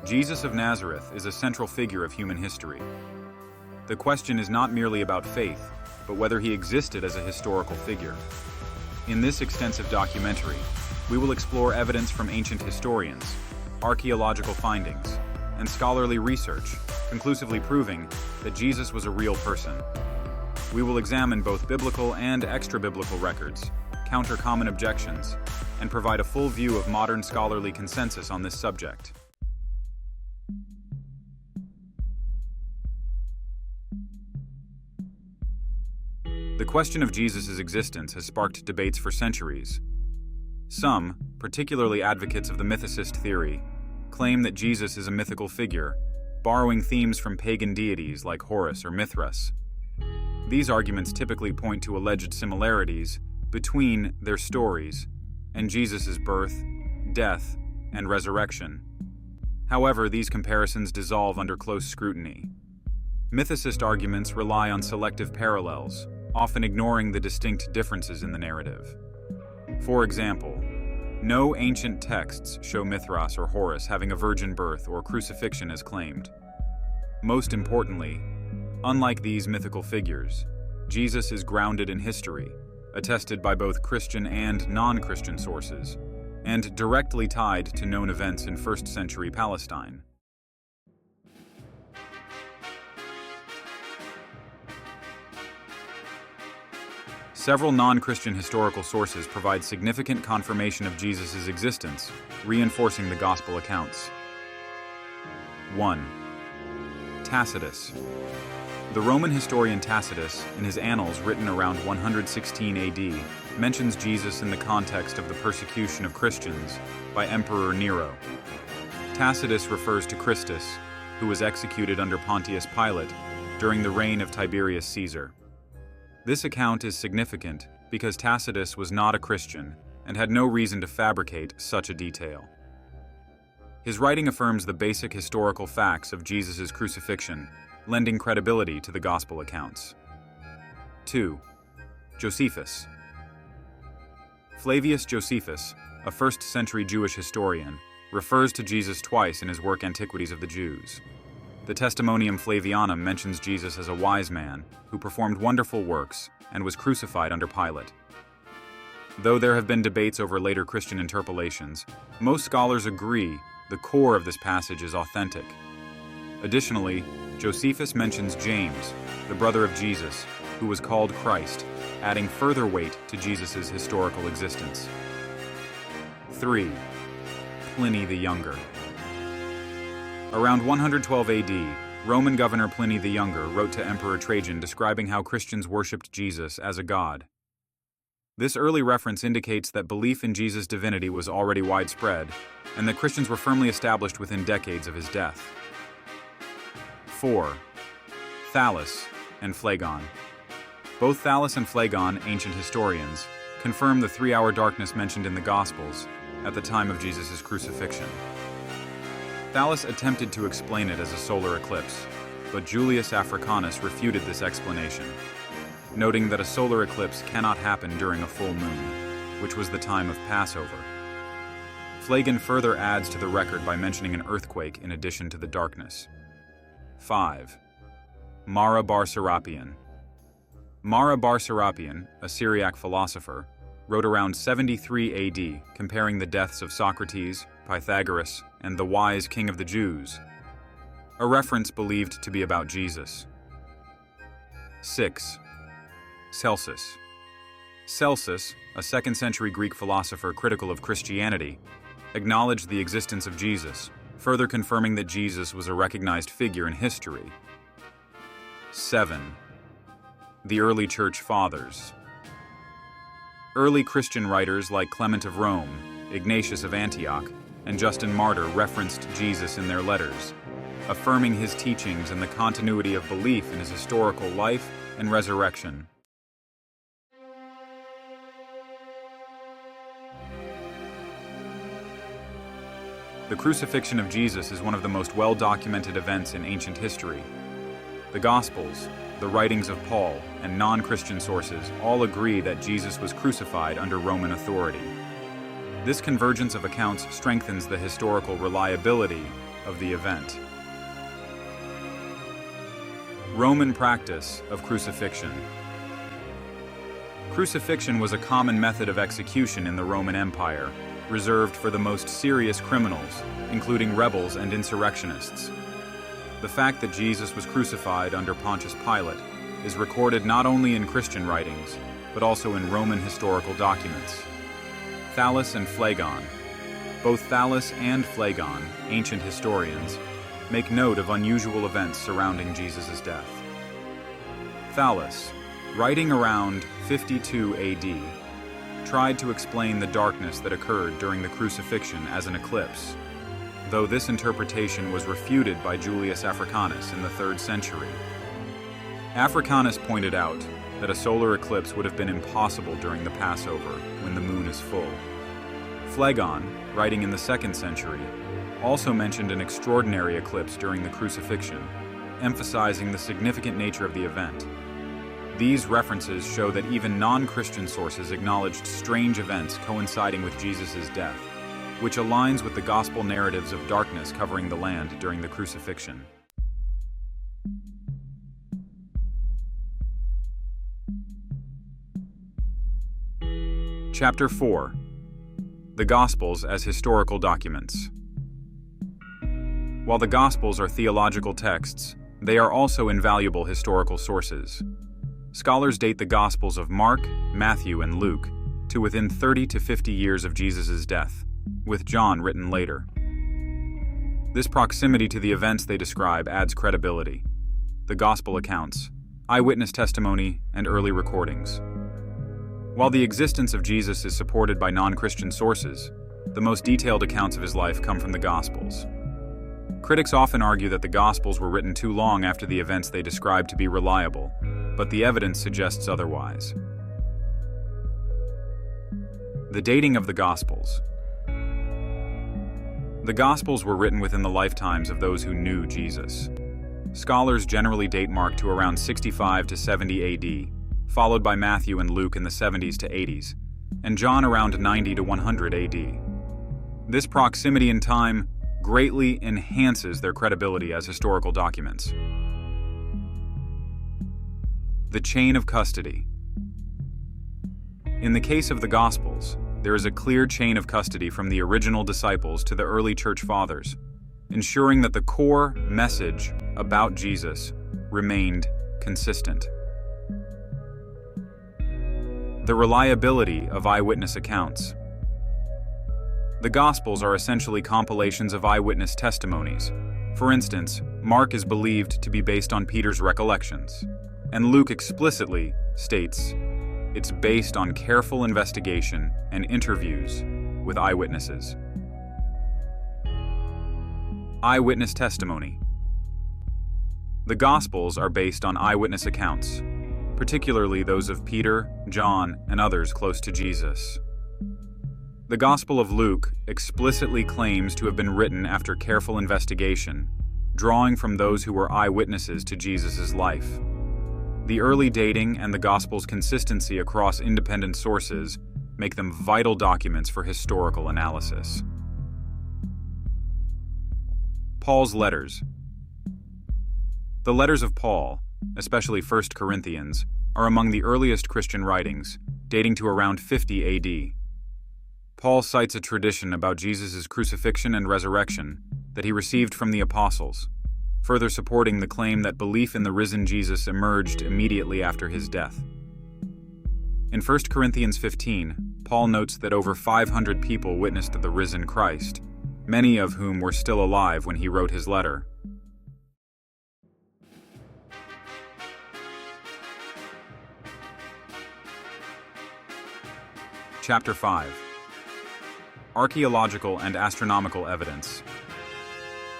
Jesus of Nazareth is a central figure of human history. The question is not merely about faith, but whether he existed as a historical figure. In this extensive documentary, we will explore evidence from ancient historians, archaeological findings, and scholarly research, conclusively proving that Jesus was a real person. We will examine both biblical and extra-biblical records, counter common objections, and provide a full view of modern scholarly consensus on this subject. The question of Jesus' existence has sparked debates for centuries. Some, particularly advocates of the mythicist theory, claim that Jesus is a mythical figure, borrowing themes from pagan deities like Horus or Mithras. These arguments typically point to alleged similarities between their stories and Jesus' birth, death, and resurrection. However, these comparisons dissolve under close scrutiny. Mythicist arguments rely on selective parallels, often ignoring the distinct differences in the narrative. For example, no ancient texts show Mithras or Horus having a virgin birth or crucifixion as claimed. Most importantly, unlike these mythical figures, Jesus is grounded in history, attested by both Christian and non-Christian sources, and directly tied to known events in first-century Palestine. Several non-Christian historical sources provide significant confirmation of Jesus' existence, reinforcing the Gospel accounts. 1. Tacitus. The Roman historian Tacitus, in his Annals written around 116 AD, mentions Jesus in the context of the persecution of Christians by Emperor Nero. Tacitus refers to Christus, who was executed under Pontius Pilate during the reign of Tiberius Caesar. This account is significant because Tacitus was not a Christian and had no reason to fabricate such a detail. His writing affirms the basic historical facts of Jesus' crucifixion, lending credibility to the Gospel accounts. 2. Josephus. Flavius Josephus, a first-century Jewish historian, refers to Jesus twice in his work Antiquities of the Jews. The Testimonium Flavianum mentions Jesus as a wise man who performed wonderful works and was crucified under Pilate. Though there have been debates over later Christian interpolations, most scholars agree the core of this passage is authentic. Additionally, Josephus mentions James, the brother of Jesus, who was called Christ, adding further weight to Jesus' historical existence. 3. Pliny the Younger. Around 112 AD, Roman governor Pliny the Younger wrote to Emperor Trajan describing how Christians worshipped Jesus as a god. This early reference indicates that belief in Jesus' divinity was already widespread, and that Christians were firmly established within decades of his death. 4. Thallus and Phlegon. Both Thallus and Phlegon, ancient historians, confirm the 3-hour darkness mentioned in the Gospels at the time of Jesus' crucifixion. Thallus attempted to explain it as a solar eclipse, but Julius Africanus refuted this explanation, noting that a solar eclipse cannot happen during a full moon, which was the time of Passover. Phlegon further adds to the record by mentioning an earthquake in addition to the darkness. 5. Mara bar Serapion. Mara bar Serapion, a Syriac philosopher, wrote around 73 AD, comparing the deaths of Socrates, Pythagoras, and the wise king of the Jews, a reference believed to be about Jesus. 6. Celsus. Celsus, a 2nd-century Greek philosopher critical of Christianity, acknowledged the existence of Jesus, further confirming that Jesus was a recognized figure in history. 7. The Early Church Fathers. Early Christian writers like Clement of Rome, Ignatius of Antioch, and Justin Martyr referenced Jesus in their letters, affirming his teachings and the continuity of belief in his historical life and resurrection. The crucifixion of Jesus is one of the most well-documented events in ancient history. The Gospels, the writings of Paul, and non-Christian sources all agree that Jesus was crucified under Roman authority. This convergence of accounts strengthens the historical reliability of the event. Roman practice of crucifixion. Crucifixion was a common method of execution in the Roman Empire, reserved for the most serious criminals, including rebels and insurrectionists. The fact that Jesus was crucified under Pontius Pilate is recorded not only in Christian writings, but also in Roman historical documents. Thallus and Phlegon. Both Thallus and Phlegon, ancient historians, make note of unusual events surrounding Jesus' death. Thallus, writing around 52 AD, tried to explain the darkness that occurred during the crucifixion as an eclipse, though this interpretation was refuted by Julius Africanus in the 3rd century. Africanus pointed out that a solar eclipse would have been impossible during the Passover when the moon is full. Phlegon, writing in the 2nd century, also mentioned an extraordinary eclipse during the crucifixion, emphasizing the significant nature of the event. These references show that even non-Christian sources acknowledged strange events coinciding with Jesus' death, which aligns with the gospel narratives of darkness covering the land during the crucifixion. Chapter 4. The Gospels as historical documents. While the Gospels are theological texts, they are also invaluable historical sources. Scholars date the Gospels of Mark, Matthew, and Luke to within 30 to 50 years of Jesus' death, with John written later. This proximity to the events they describe adds credibility. The Gospel accounts, eyewitness testimony, and early recordings. While the existence of Jesus is supported by non-Christian sources, the most detailed accounts of his life come from the Gospels. Critics often argue that the Gospels were written too long after the events they describe to be reliable, but the evidence suggests otherwise. The dating of the Gospels. The Gospels were written within the lifetimes of those who knew Jesus. Scholars generally date Mark to around 65 to 70 AD, followed by Matthew and Luke in the 70s to 80s, and John around 90 to 100 AD. This proximity in time greatly enhances their credibility as historical documents. The chain of custody. In the case of the Gospels, there is a clear chain of custody from the original disciples to the early church fathers, ensuring that the core message about Jesus remained consistent. The reliability of eyewitness accounts. The Gospels are essentially compilations of eyewitness testimonies. For instance, Mark is believed to be based on Peter's recollections, and Luke explicitly states it's based on careful investigation and interviews with eyewitnesses. Eyewitness testimony. The Gospels are based on eyewitness accounts, particularly those of Peter, John, and others close to Jesus. The Gospel of Luke explicitly claims to have been written after careful investigation, drawing from those who were eyewitnesses to Jesus' life. The early dating and the Gospel's consistency across independent sources make them vital documents for historical analysis. Paul's letters. The letters of Paul, especially 1 Corinthians, are among the earliest Christian writings, dating to around 50 AD. Paul cites a tradition about Jesus' crucifixion and resurrection that he received from the apostles, further supporting the claim that belief in the risen Jesus emerged immediately after his death. In 1 Corinthians 15, Paul notes that over 500 people witnessed the risen Christ, many of whom were still alive when he wrote his letter. Chapter 5. Archaeological and Astronomical Evidence.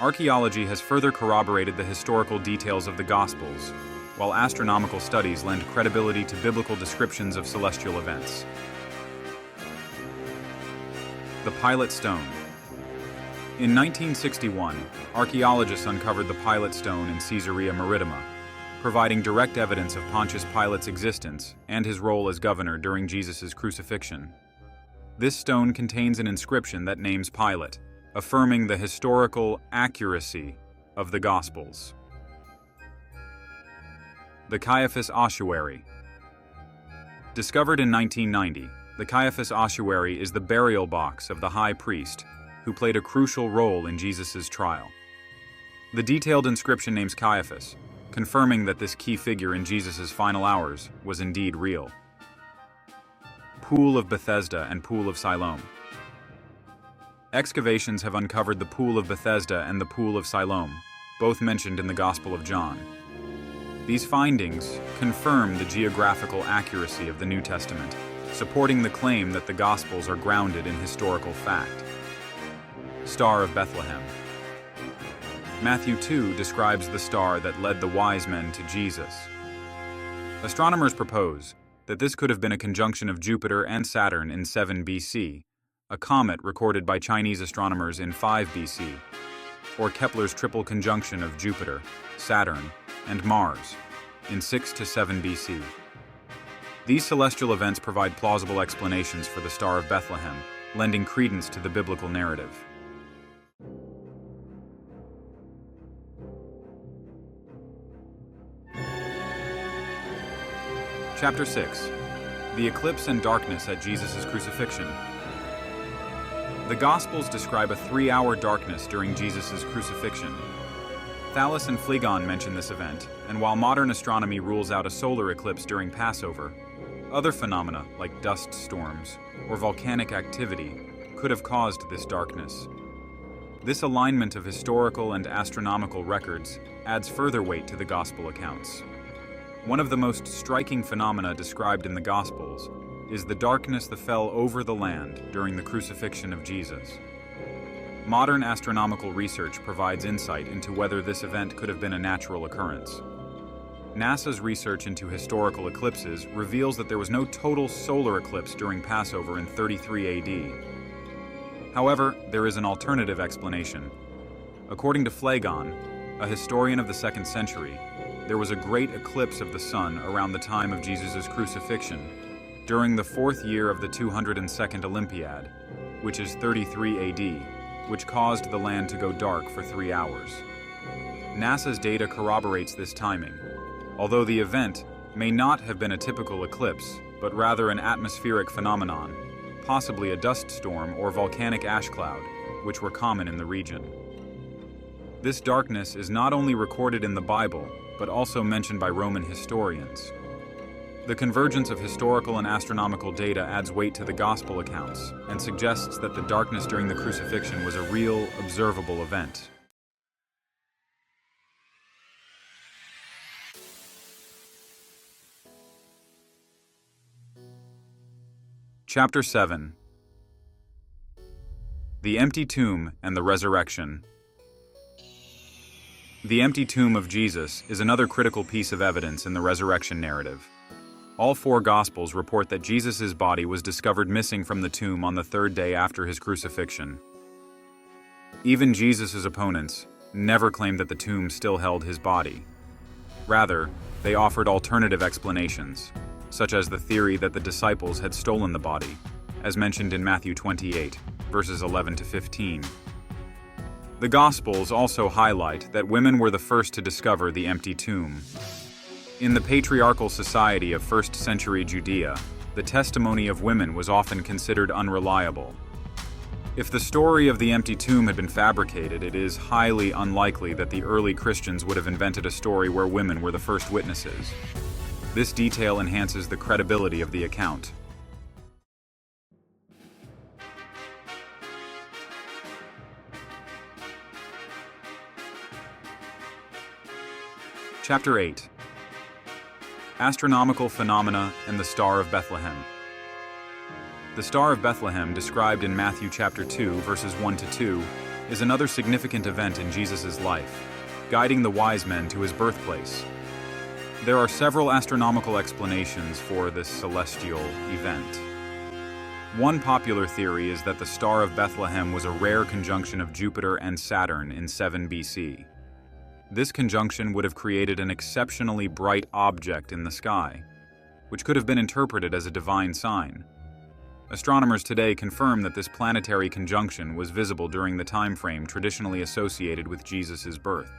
Archaeology has further corroborated the historical details of the Gospels, while astronomical studies lend credibility to biblical descriptions of celestial events. The Pilate Stone. In 1961, archaeologists uncovered the Pilate Stone in Caesarea Maritima, providing direct evidence of Pontius Pilate's existence and his role as governor during Jesus' crucifixion. This stone contains an inscription that names Pilate, affirming the historical accuracy of the Gospels. The Caiaphas Ossuary. Discovered in 1990, the Caiaphas Ossuary is the burial box of the high priest who played a crucial role in Jesus' trial. The detailed inscription names Caiaphas, confirming that this key figure in Jesus' final hours was indeed real. Pool of Bethesda and Pool of Siloam. Excavations have uncovered the Pool of Bethesda and the Pool of Siloam, both mentioned in the Gospel of John. These findings confirm the geographical accuracy of the New Testament, supporting the claim that the Gospels are grounded in historical fact. Star of Bethlehem. Matthew 2 describes the star that led the wise men to Jesus. Astronomers propose that this could have been a conjunction of Jupiter and Saturn in 7 BC, a comet recorded by Chinese astronomers in 5 BC, or Kepler's triple conjunction of Jupiter, Saturn, and Mars in 6 to 7 BC. These celestial events provide plausible explanations for the Star of Bethlehem, lending credence to the biblical narrative. Chapter 6. The Eclipse and Darkness at Jesus' Crucifixion. The Gospels describe a 3-hour darkness during Jesus' crucifixion. Thales and Phlegon mention this event, and while modern astronomy rules out a solar eclipse during Passover, other phenomena like dust storms or volcanic activity could have caused this darkness. This alignment of historical and astronomical records adds further weight to the Gospel accounts. One of the most striking phenomena described in the Gospels is the darkness that fell over the land during the crucifixion of Jesus. Modern astronomical research provides insight into whether this event could have been a natural occurrence. NASA's research into historical eclipses reveals that there was no total solar eclipse during Passover in 33 AD. However, there is an alternative explanation. According to Phlegon, a historian of the 2nd century, there was a great eclipse of the sun around the time of Jesus' crucifixion, during the 4th year of the 202nd Olympiad, which is 33 AD, which caused the land to go dark for 3 hours. NASA's data corroborates this timing, although the event may not have been a typical eclipse, but rather an atmospheric phenomenon, possibly a dust storm or volcanic ash cloud, which were common in the region. This darkness is not only recorded in the Bible, but also mentioned by Roman historians. The convergence of historical and astronomical data adds weight to the Gospel accounts and suggests that the darkness during the crucifixion was a real, observable event. Chapter 7. The Empty Tomb and the Resurrection. The empty tomb of Jesus is another critical piece of evidence in the resurrection narrative. All 4 Gospels report that Jesus' body was discovered missing from the tomb on the 3rd day after his crucifixion. Even Jesus' opponents never claimed that the tomb still held his body. Rather, they offered alternative explanations, such as the theory that the disciples had stolen the body, as mentioned in Matthew 28, verses 11 to 15. The Gospels also highlight that women were the first to discover the empty tomb. In the patriarchal society of 1st century Judea, the testimony of women was often considered unreliable. If the story of the empty tomb had been fabricated, it is highly unlikely that the early Christians would have invented a story where women were the first witnesses. This detail enhances the credibility of the account. Chapter 8. Astronomical phenomena and the Star of Bethlehem. The Star of Bethlehem, described in Matthew chapter 2, verses 1 to 2, is another significant event in Jesus' life, guiding the wise men to his birthplace. There are several astronomical explanations for this celestial event. One popular theory is that the Star of Bethlehem was a rare conjunction of Jupiter and Saturn in 7 BC. This conjunction would have created an exceptionally bright object in the sky, which could have been interpreted as a divine sign. Astronomers today confirm that this planetary conjunction was visible during the time frame traditionally associated with Jesus' birth.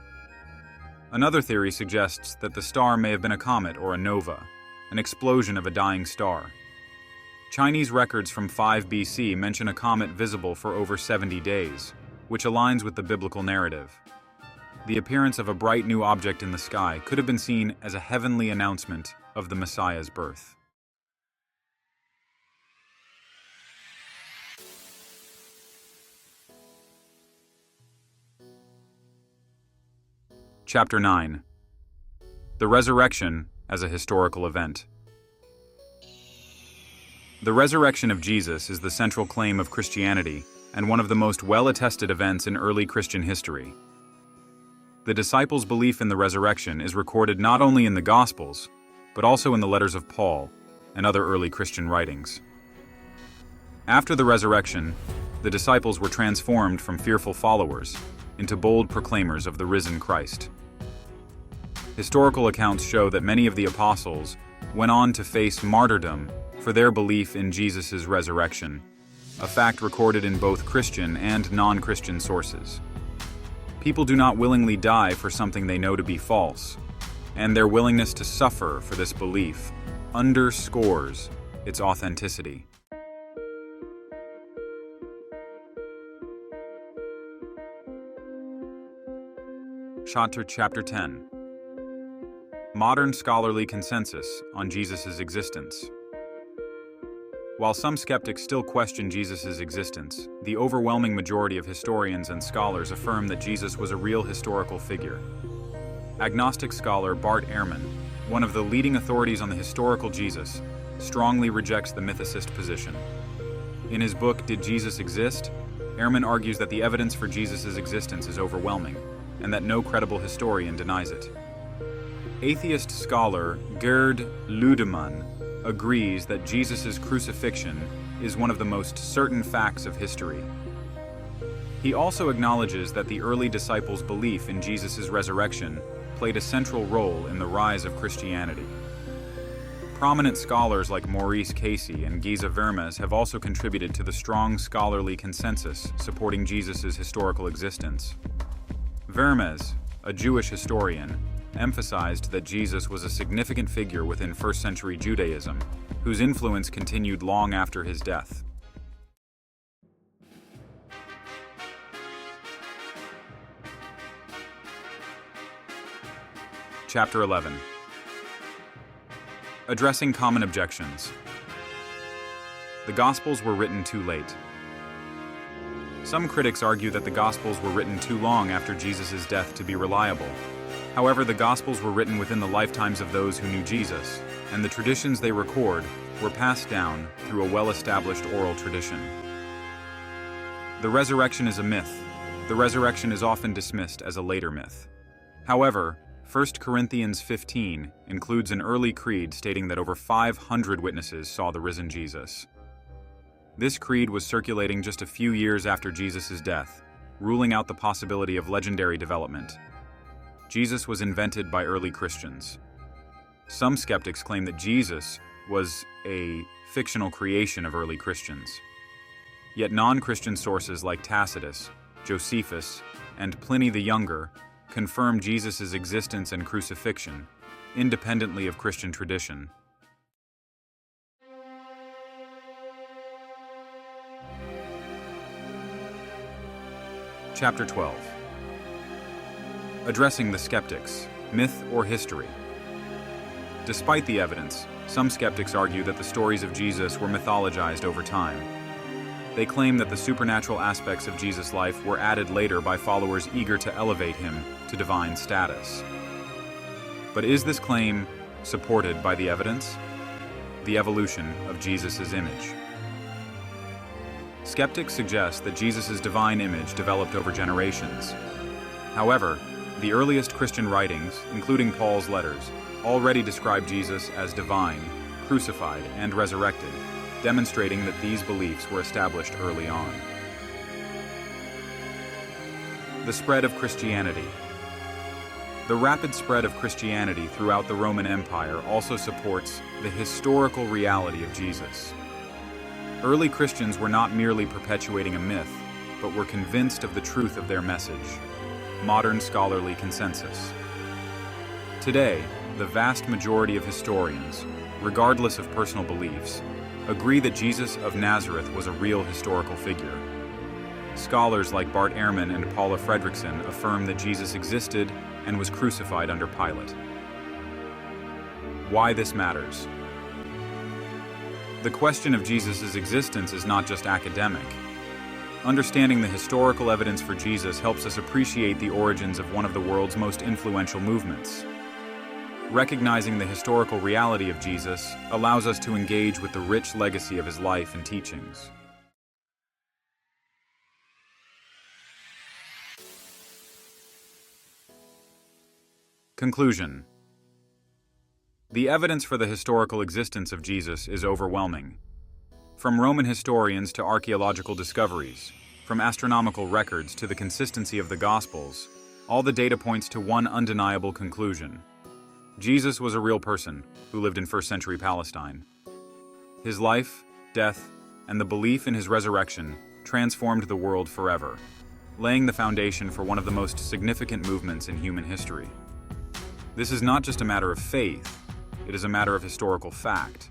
Another theory suggests that the star may have been a comet or a nova, an explosion of a dying star. Chinese records from 5 BC mention a comet visible for over 70 days, which aligns with the biblical narrative. The appearance of a bright new object in the sky could have been seen as a heavenly announcement of the Messiah's birth. Chapter 9. The Resurrection as a Historical Event. The resurrection of Jesus is the central claim of Christianity and one of the most well-attested events in early Christian history. The disciples' belief in the resurrection is recorded not only in the Gospels, but also in the letters of Paul and other early Christian writings. After the resurrection, the disciples were transformed from fearful followers into bold proclaimers of the risen Christ. Historical accounts show that many of the apostles went on to face martyrdom for their belief in Jesus' resurrection, a fact recorded in both Christian and non-Christian sources. People do not willingly die for something they know to be false, and their willingness to suffer for this belief underscores its authenticity. Chapter 10. Modern scholarly consensus on Jesus' existence. While some skeptics still question Jesus' existence, the overwhelming majority of historians and scholars affirm that Jesus was a real historical figure. Agnostic scholar Bart Ehrman, one of the leading authorities on the historical Jesus, strongly rejects the mythicist position. In his book, Did Jesus Exist?, Ehrman argues that the evidence for Jesus' existence is overwhelming, and that no credible historian denies it. Atheist scholar Gerd Ludemann agrees that Jesus' crucifixion is one of the most certain facts of history. He also acknowledges that the early disciples' belief in Jesus' resurrection played a central role in the rise of Christianity. Prominent scholars like Maurice Casey and Giza Vermes have also contributed to the strong scholarly consensus supporting Jesus' historical existence. Vermes, a Jewish historian, emphasized that Jesus was a significant figure within first-century Judaism, whose influence continued long after his death. Chapter 11. Addressing common objections. The Gospels were written too late. Some critics argue that the Gospels were written too long after Jesus' death to be reliable. However, the Gospels were written within the lifetimes of those who knew Jesus, and the traditions they record were passed down through a well-established oral tradition. The resurrection is a myth. The resurrection is often dismissed as a later myth. However, 1 Corinthians 15 includes an early creed stating that over 500 witnesses saw the risen Jesus. This creed was circulating just a few years after Jesus' death, ruling out the possibility of legendary development. Jesus was invented by early Christians. Some skeptics claim that Jesus was a fictional creation of early Christians. Yet non-Christian sources like Tacitus, Josephus, and Pliny the Younger confirm Jesus' existence and crucifixion, independently of Christian tradition. Chapter 12. Addressing the skeptics, myth or history. Despite the evidence, some skeptics argue that the stories of Jesus were mythologized over time. They claim that the supernatural aspects of Jesus' life were added later by followers eager to elevate him to divine status. But is this claim supported by the evidence? The evolution of Jesus' image. Skeptics suggest that Jesus' divine image developed over generations. However, the earliest Christian writings, including Paul's letters, already describe Jesus as divine, crucified, and resurrected, demonstrating that these beliefs were established early on. The spread of Christianity. The rapid spread of Christianity throughout the Roman Empire also supports the historical reality of Jesus. Early Christians were not merely perpetuating a myth, but were convinced of the truth of their message. Modern scholarly consensus. Today, the vast majority of historians, regardless of personal beliefs, agree that Jesus of Nazareth was a real historical figure. Scholars like Bart Ehrman and Paula Fredrickson affirm that Jesus existed and was crucified under Pilate. Why this matters? The question of Jesus' existence is not just academic. Understanding the historical evidence for Jesus helps us appreciate the origins of one of the world's most influential movements. Recognizing the historical reality of Jesus allows us to engage with the rich legacy of his life and teachings. Conclusion. The evidence for the historical existence of Jesus is overwhelming. From Roman historians to archaeological discoveries, from astronomical records to the consistency of the Gospels, all the data points to one undeniable conclusion. Jesus was a real person who lived in first-century Palestine. His life, death, and the belief in his resurrection transformed the world forever, laying the foundation for one of the most significant movements in human history. This is not just a matter of faith, it is a matter of historical fact.